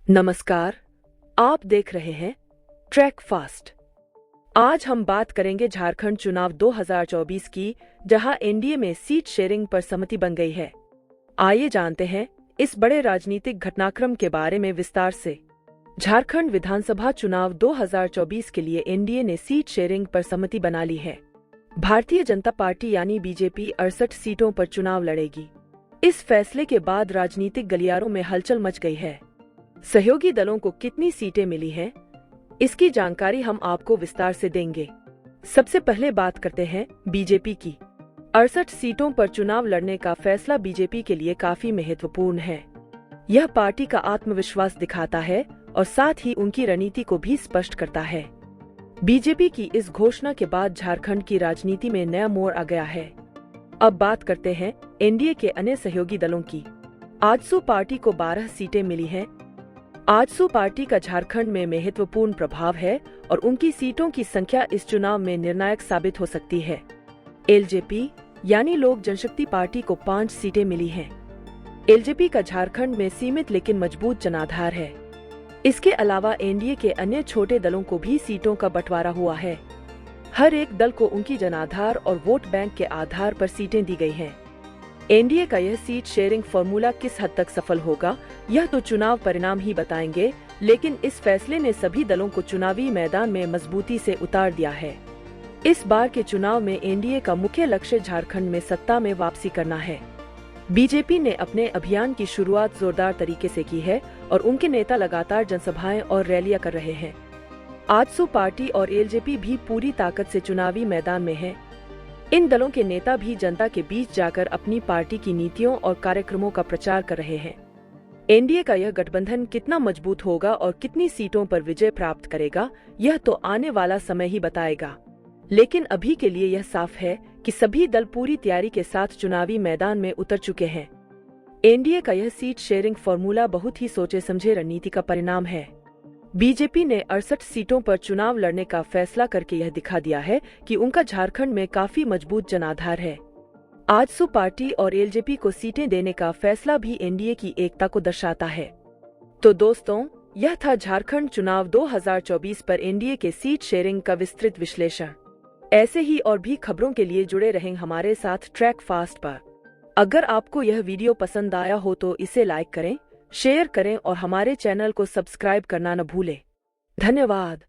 नमस्कार, आप देख रहे हैं ट्रैक फास्ट। आज हम बात करेंगे झारखंड चुनाव 2024 की, जहां एनडीए में सीट शेयरिंग पर सहमति बन गई है। आइए जानते हैं इस बड़े राजनीतिक घटनाक्रम के बारे में विस्तार से। झारखंड विधानसभा चुनाव 2024 के लिए एनडीए ने सीट शेयरिंग पर सहमति बना ली है। भारतीय जनता पार्टी यानी बीजेपी 68 सीटों पर चुनाव लड़ेगी। इस फैसले के बाद राजनीतिक गलियारों में हलचल मच गई है। सहयोगी दलों को कितनी सीटें मिली हैं, इसकी जानकारी हम आपको विस्तार से देंगे। सबसे पहले बात करते हैं बीजेपी की। 68 सीटों पर चुनाव लड़ने का फैसला बीजेपी के लिए काफी महत्वपूर्ण है। यह पार्टी का आत्मविश्वास दिखाता है और साथ ही उनकी रणनीति को भी स्पष्ट करता है। बीजेपी की इस घोषणा के बाद झारखंड की राजनीति में नया मोड़ आ गया है। अब बात करते हैं एनडीए के अन्य सहयोगी दलों की। आजसू पार्टी को 12 सीटें मिली हैं। आजसू पार्टी का झारखंड में महत्वपूर्ण प्रभाव है और उनकी सीटों की संख्या इस चुनाव में निर्णायक साबित हो सकती है। एलजेपी यानी लोक जनशक्ति पार्टी को 5 सीटें मिली हैं। एलजेपी का झारखंड में सीमित लेकिन मजबूत जनाधार है। इसके अलावा एनडीए के अन्य छोटे दलों को भी सीटों का बंटवारा हुआ है। हर एक दल को उनकी जनाधार और वोट बैंक के आधार पर सीटें दी गई हैं। एनडीए का यह सीट शेयरिंग फॉर्मूला किस हद तक सफल होगा, यह तो चुनाव परिणाम ही बताएंगे, लेकिन इस फैसले ने सभी दलों को चुनावी मैदान में मजबूती से उतार दिया है। इस बार के चुनाव में एनडीए का मुख्य लक्ष्य झारखंड में सत्ता में वापसी करना है। बीजेपी ने अपने अभियान की शुरुआत जोरदार तरीके से की है और उनके नेता लगातार जनसभाएं और रैलियां कर रहे हैं। आजसू पार्टी और एलजेपी भी पूरी ताकत से चुनावी मैदान में है। इन दलों के नेता भी जनता के बीच जाकर अपनी पार्टी की नीतियों और कार्यक्रमों का प्रचार कर रहे हैं। एनडीए का यह गठबंधन कितना मजबूत होगा और कितनी सीटों पर विजय प्राप्त करेगा, यह तो आने वाला समय ही बताएगा। लेकिन अभी के लिए यह साफ है कि सभी दल पूरी तैयारी के साथ चुनावी मैदान में उतर चुके हैं। एनडीए का यह सीट शेयरिंग फॉर्मूला बहुत ही सोचे समझे रणनीति का परिणाम है। बीजेपी ने 68 सीटों पर चुनाव लड़ने का फैसला करके यह दिखा दिया है कि उनका झारखंड में काफी मजबूत जनाधार है। आजसू पार्टी और एलजेपी को सीटें देने का फैसला भी एनडीए की एकता को दर्शाता है। तो दोस्तों, यह था झारखंड चुनाव 2024 पर एनडीए के सीट शेयरिंग का विस्तृत विश्लेषण। ऐसे ही और भी खबरों के लिए जुड़े रहें हमारे साथ ट्रैक फास्ट पर। अगर आपको यह वीडियो पसंद आया हो तो इसे लाइक करें, शेयर करें और हमारे चैनल को सब्सक्राइब करना न भूलें। धन्यवाद।